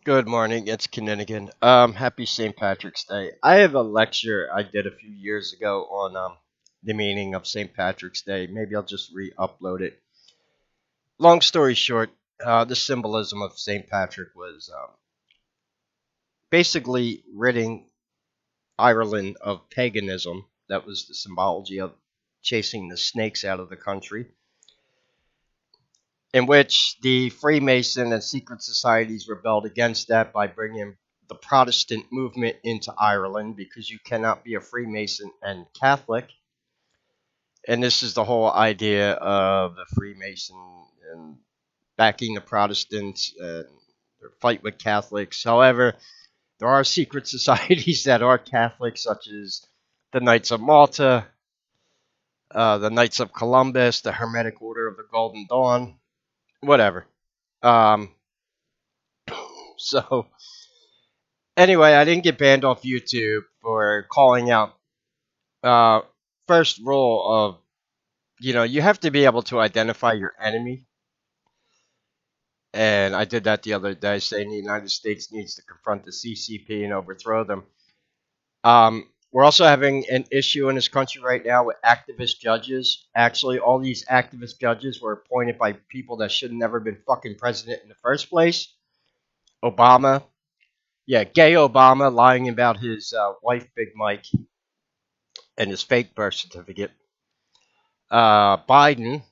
Good morning, it's Kinninigan. Happy St. Patrick's Day. I have a lecture I did a few years ago on the meaning of St. Patrick's Day. Maybe I'll just re-upload it. Long story short, the symbolism of St. Patrick was basically ridding Ireland of paganism. That was the symbology of chasing the snakes out of the country, in which the Freemason and secret societies rebelled against that by bringing the Protestant movement into Ireland because you cannot be a Freemason and Catholic. And this is the whole idea of the Freemason and backing the Protestants and their fight with Catholics. However, there are secret societies that are Catholic, such as the Knights of Malta, the Knights of Columbus, the Hermetic Order of the Golden Dawn, whatever. Um, so anyway, I didn't get banned off YouTube for calling out. Uh, First rule of you have to be able to identify your enemy, and I did that the other day, saying the United States needs to confront the CCP and overthrow them. We're also having an issue in this country right now with activist judges. Actually, all these activist judges were appointed by people that should have never been fucking president in the first place. Obama, yeah, gay Obama lying about his wife, Big Mike, and his fake birth certificate. Biden,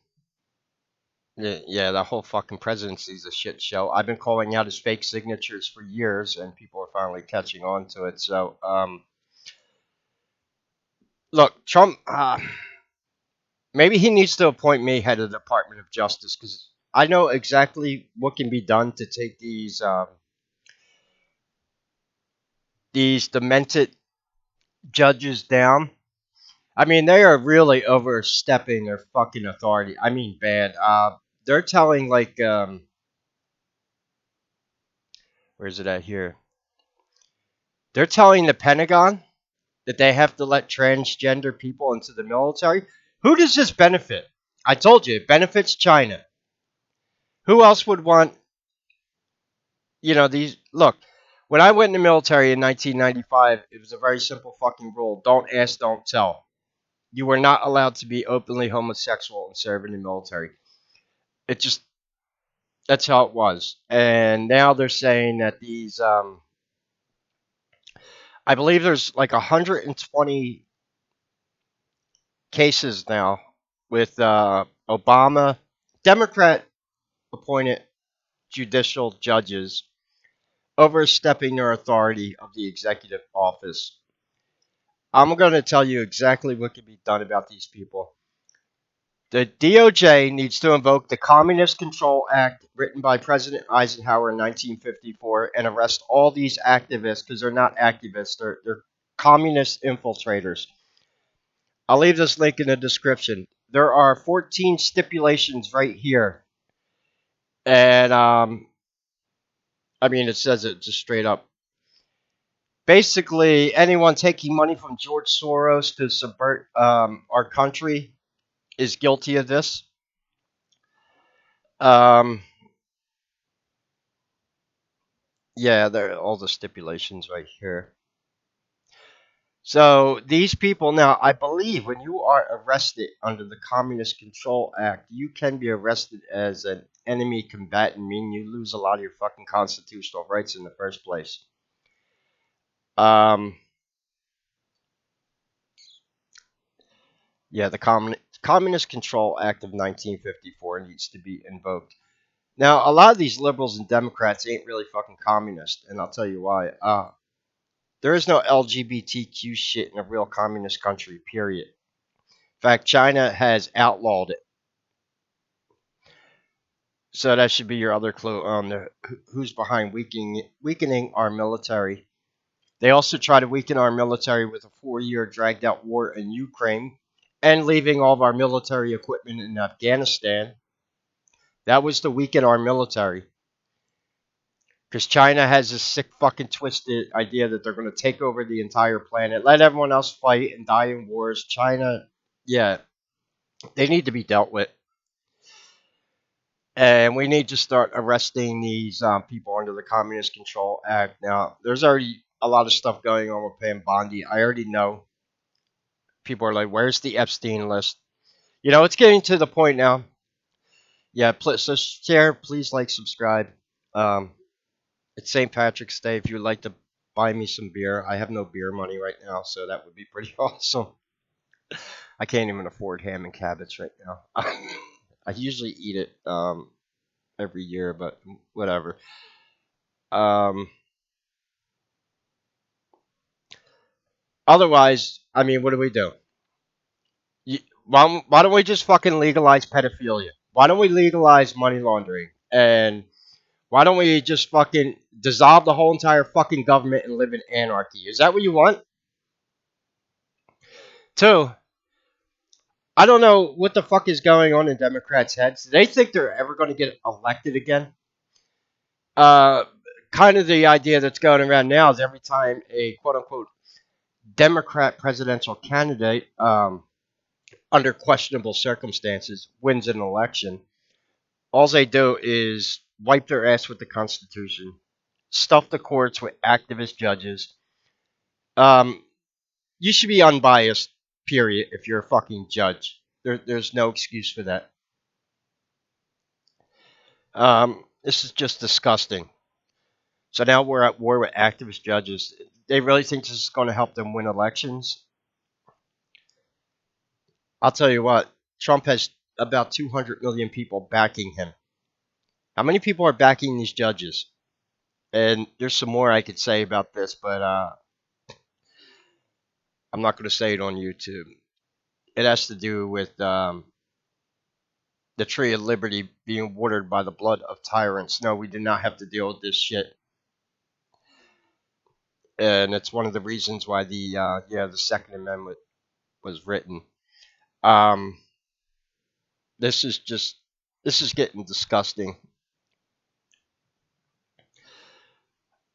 yeah, that whole fucking presidency is a shit show. I've been calling out his fake signatures for years, and people are finally catching on to it. So, look, Trump, maybe he needs to appoint me head of the Department of Justice because I know exactly what can be done to take these demented judges down. I mean, they are really overstepping their fucking authority. I mean, bad. They're telling where is it at here? They're telling the Pentagon that they have to let transgender people into the military. Who does this benefit? I told you, it benefits China. Who else would want, these? Look, when I went in the military in 1995, it was a very simple fucking rule: don't ask, don't tell. You were not allowed to be openly homosexual and serve in the military. It just That's how it was. And now they're saying that I believe there's like 120 cases now with Obama, Democrat appointed judicial judges overstepping their authority of the executive office. I'm going to tell you exactly what can be done about these people. The DOJ needs to invoke the Communist Control Act written by President Eisenhower in 1954 and arrest all these activists because they're not activists, they're communist infiltrators. I'll leave this link in the description. There are 14 stipulations right here. And, I mean, it says it just straight up. Basically, anyone taking money from George Soros to subvert our country is guilty of this. Um, yeah, there are all the stipulations right here. So these people now, I believe, when you are arrested under the Communist Control Act, you can be arrested as an enemy combatant, meaning you lose a lot of your fucking constitutional rights in the first place. Um, yeah, the Communist Control Act of 1954 needs to be invoked. Now, a lot of these liberals and Democrats ain't really fucking communist, and I'll tell you why. There is no LGBTQ shit in a real communist country, period. In fact, China has outlawed it. So that should be your other clue on who's behind weakening our military. They also try to weaken our military with a 4-year dragged out war in Ukraine and leaving all of our military equipment in Afghanistan. That was to weaken our military. Because China has this sick fucking twisted idea that they're going to take over the entire planet, let everyone else fight and die in wars. China, yeah, they need to be dealt with. And we need to start arresting these people under the Communist Control Act. Now, there's already a lot of stuff going on with Pam Bondi. I already know people are like, "Where's the Epstein list?" You know, it's getting to the point now. Yeah, please, so share, please like, subscribe. Um, it's St. Patrick's Day. If you would like to buy me some beer, I have no beer money right now, so that would be pretty awesome. I can't even afford ham and cabbage right now. I usually eat it every year, but whatever. Um, Otherwise, I mean, what do we do? Why don't we just fucking legalize pedophilia? Why don't we legalize money laundering? And why don't we just fucking dissolve the whole entire fucking government and live in anarchy? Is that what you want? Two, I don't know what the fuck is going on in Democrats' heads. Do they think they're ever going to get elected again? Uh, Kind of the idea that's going around now is every time a quote unquote Democrat presidential candidate, under questionable circumstances, wins an election, all they do is wipe their ass with the Constitution, stuff the courts with activist judges. Um, you should be unbiased, period, if you're a fucking judge. There's no excuse for that. This is just disgusting. So now we're at war with activist judges. They really think this is going to help them win elections? I'll tell you what, Trump has about 200 million people backing him. How many people are backing these judges? And there's some more I could say about this, but I'm not going to say it on YouTube. It has to do with the tree of liberty being watered by the blood of tyrants. No, we did not have to deal with this shit, and it's one of the reasons why the Second Amendment was written. Um, this is just this is getting disgusting.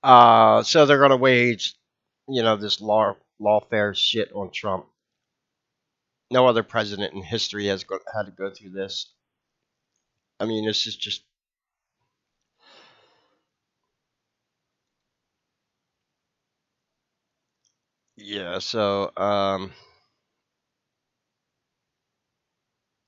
So they're gonna wage, this lawfare shit on Trump. No other president in history had to go through this. I mean, this is just yeah. So I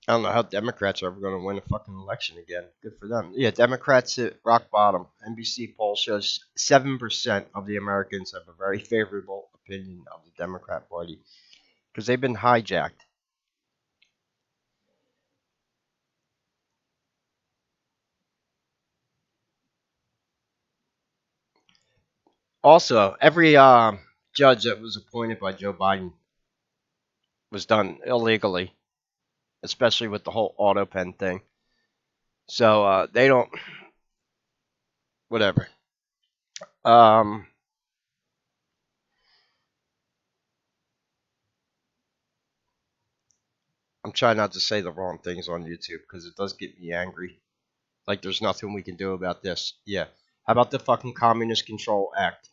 don't know how Democrats are ever going to win a fucking election again. Good for them. Yeah, Democrats at rock bottom. NBC poll shows 7% of the Americans have a very favorable opinion of the Democrat Party because they've been hijacked. Also, every judge that was appointed by Joe Biden was done illegally, especially with the whole auto pen thing. So they don't, whatever. Um, I'm trying not to say the wrong things on YouTube because it does get me angry. Like there's nothing we can do about this. Yeah. How about the fucking Communist Control Act?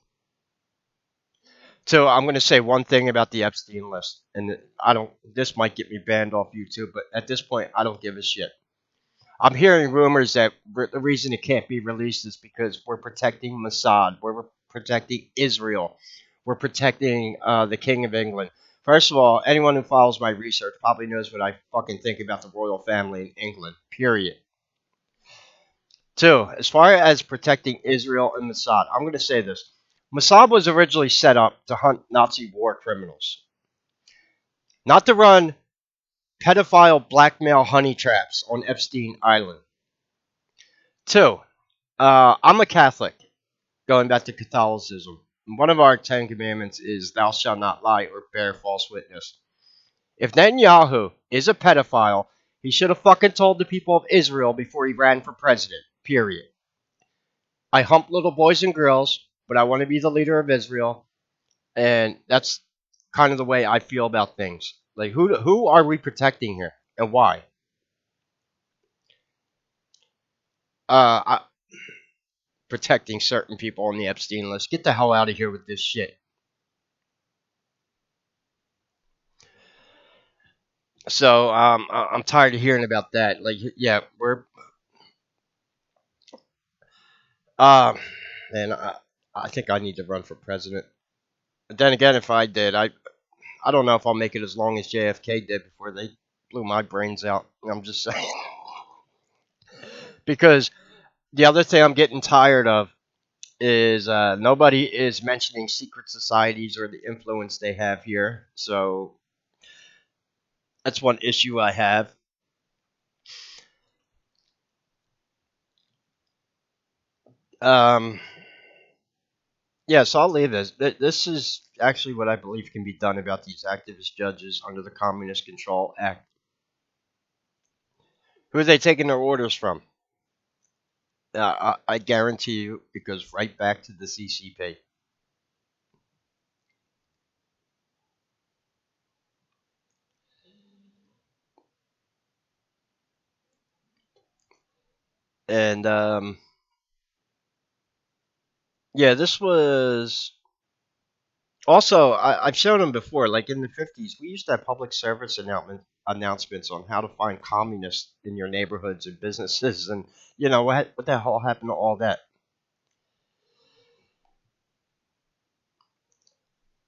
So I'm going to say one thing about the Epstein list, and I don't. This might get me banned off YouTube, but at this point, I don't give a shit. I'm hearing rumors that the reason it can't be released is because we're protecting Mossad, we're protecting Israel, we're protecting the King of England. First of all, anyone who follows my research probably knows what I fucking think about the royal family in England. Period. Two, as far as protecting Israel and Mossad, I'm going to say this. Mossad was originally set up to hunt Nazi war criminals, not to run pedophile blackmail honey traps on Epstein Island. Two, I'm a Catholic, going back to Catholicism. One of our Ten Commandments is thou shalt not lie or bear false witness. If Netanyahu is a pedophile, he should have fucking told the people of Israel before he ran for president. Period. I hump little boys and girls, but I want to be the leader of Israel, and that's kind of the way I feel about things. Like, who are we protecting here, and why? I, protecting certain people on the Epstein list. Get the hell out of here with this shit. So I'm tired of hearing about that. Like, yeah, Um, and I think I need to run for president. But then again, if I did, I don't know if I'll make it as long as JFK did before they blew my brains out. I'm just saying. Because the other thing I'm getting tired of is nobody is mentioning secret societies or the influence they have here. So that's one issue I have. Um, yeah, so I'll leave this. This is actually what I believe can be done about these activist judges under the Communist Control Act. Who are they taking their orders from? I guarantee you it goes right back to the CCP. And yeah, this was also I've shown them before. Like in the 50s, we used to have public service announcements on how to find communists in your neighborhoods and businesses, and what the hell happened to all that?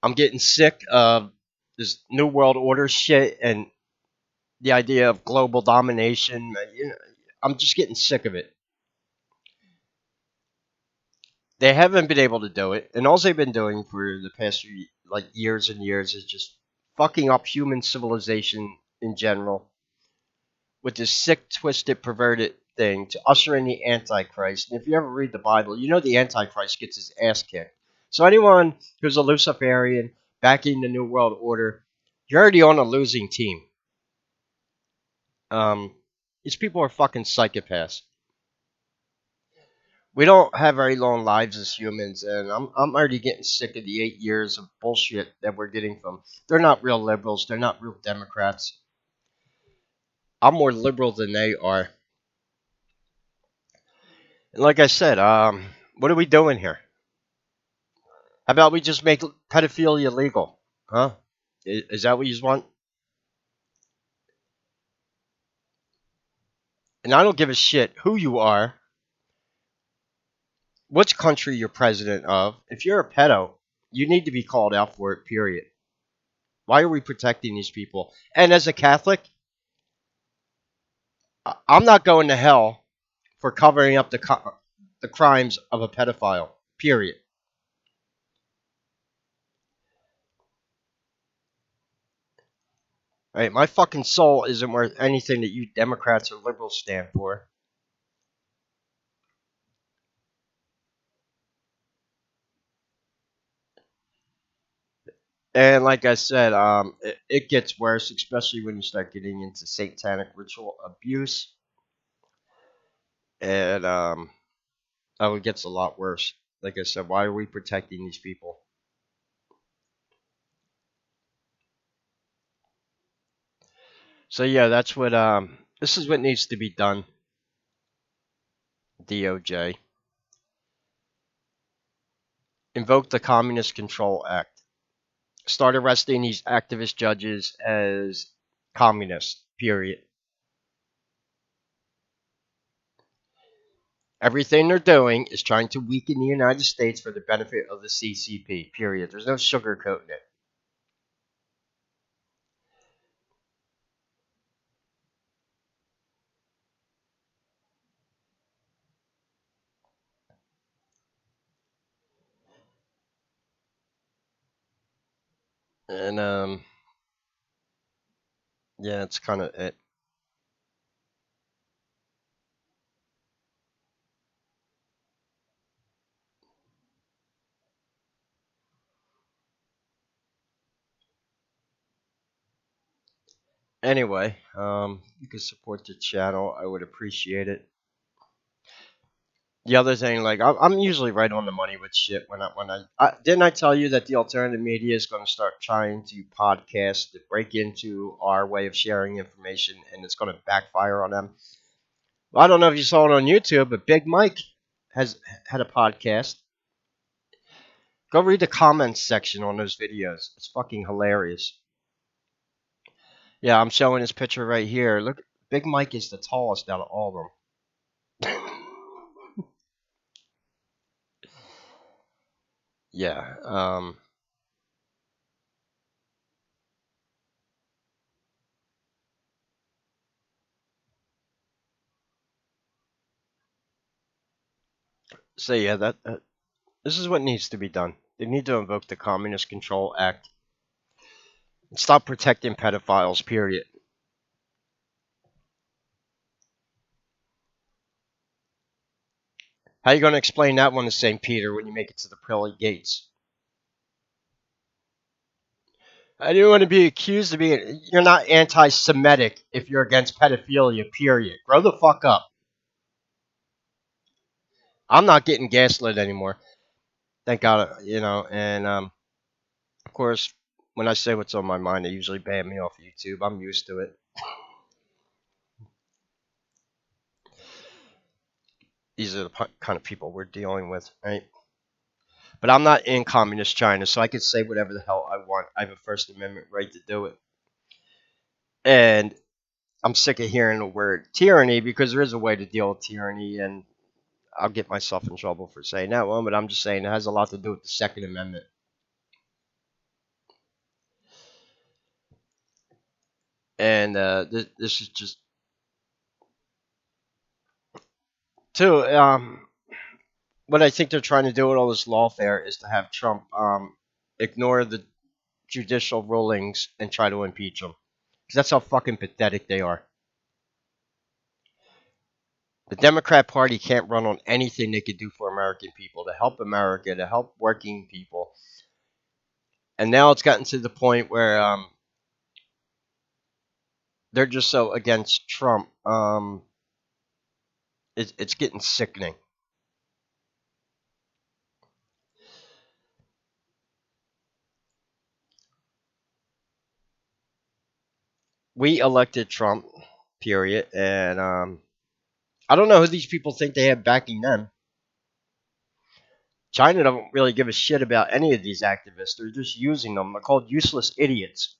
I'm getting sick of this new world order shit and the idea of global domination. I'm just getting sick of it. They haven't been able to do it, and all they've been doing for the past few like years and years is just fucking up human civilization in general with this sick, twisted, perverted thing to usher in the Antichrist. And if you ever read the Bible, you know the Antichrist gets his ass kicked. So anyone who's a Luciferian backing the New World Order, you're already on a losing team. Um, these people are fucking psychopaths. We don't have very long lives as humans, and I'm already getting sick of the 8 years of bullshit that we're getting from. They're not real liberals. They're not real Democrats. I'm more liberal than they are. And like I said, what are we doing here? How about we just make pedophilia legal? Huh? Is that what you want? And I don't give a shit who you are, which country you're president of. If you're a pedo, you need to be called out for it, period. Why are we protecting these people? And as a Catholic, I'm not going to hell for covering up the crimes of a pedophile, period. Right? My fucking soul isn't worth anything that you Democrats or liberals stand for. And like I said, it gets worse, especially when you start getting into satanic ritual abuse, and oh, it gets a lot worse. Like I said, why are we protecting these people? So yeah, that's what this is what needs to be done. DOJ invoke the Communist Control Act. Start arresting these activist judges as communists. Period. Everything they're doing is trying to weaken the United States for the benefit of the CCP. Period. There's no sugarcoating it. And yeah, it's kind of it. Anyway, you can support the channel. I would appreciate it. The other thing, like I'm usually right on the money with shit when I didn't I tell you that the alternative media is going to start trying to podcast to break into our way of sharing information, and it's going to backfire on them. Well, I don't know if you saw it on YouTube, but Big Mike has had a podcast. Go read the comments section on those videos. It's fucking hilarious. Yeah, I'm showing his picture right here. Look, Big Mike is the tallest out of all of them. Yeah. So yeah, that this is what needs to be done. They need to invoke the Communist Control Act and stop protecting pedophiles. Period. How you going to explain that one to St. Peter when you make it to the pearly gates? I didn't want to be accused of being. You're not anti-Semitic if you're against pedophilia. Period. Grow the fuck up. I'm not getting gaslit anymore. Thank God, And of course, when I say what's on my mind, they usually ban me off YouTube. I'm used to it. These are the kind of people we're dealing with, right? But I'm not in communist China, so I can say whatever the hell I want. I have a First Amendment right to do it. And I'm sick of hearing the word tyranny because there is a way to deal with tyranny, and I'll get myself in trouble for saying that one, but I'm just saying it has a lot to do with the Second Amendment. And this is just too. What I think they're trying to do with all this lawfare is to have Trump ignore the judicial rulings and try to impeach him. Because that's how fucking pathetic they are. The Democrat Party can't run on anything they could do for American people, to help America, to help working people. And now it's gotten to the point where they're just so against Trump. It's getting sickening. We elected Trump, period. And I don't know who these people think they have backing them. China don't really give a shit about any of these activists. They're just using them. They're called useless idiots.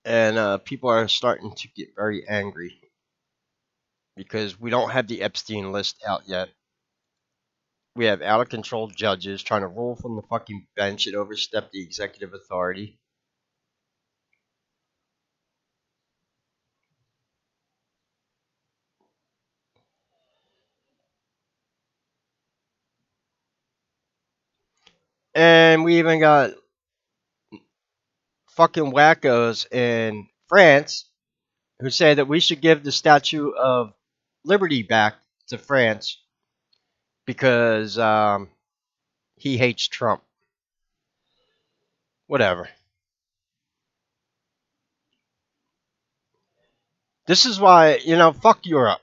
And people are starting to get very angry because we don't have the Epstein list out yet. We have out of control judges trying to rule from the fucking bench and overstep the executive authority. And we even got fucking wackos in France who say that we should give the Statue of Liberty back to France because he hates Trump. Whatever. This is why, fuck Europe.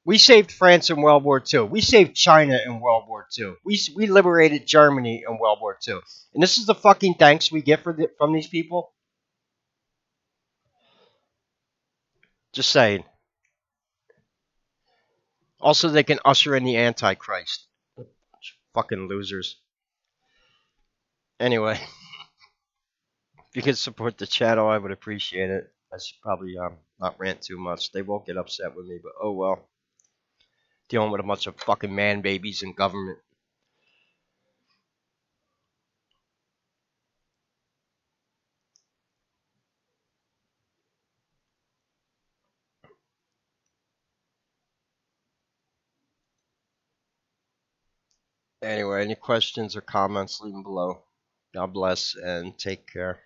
We saved France in World War II. We saved China in World War II. We liberated Germany in World War II. And this is the fucking thanks we get from these people? Just saying. Also, they can usher in the Antichrist. Fucking losers. Anyway, if you could support the channel, I would appreciate it. I should probably not rant too much. They won't get upset with me, but oh well. Dealing with a bunch of fucking man babies in government. Anyway, any questions or comments, leave them below. God bless and take care.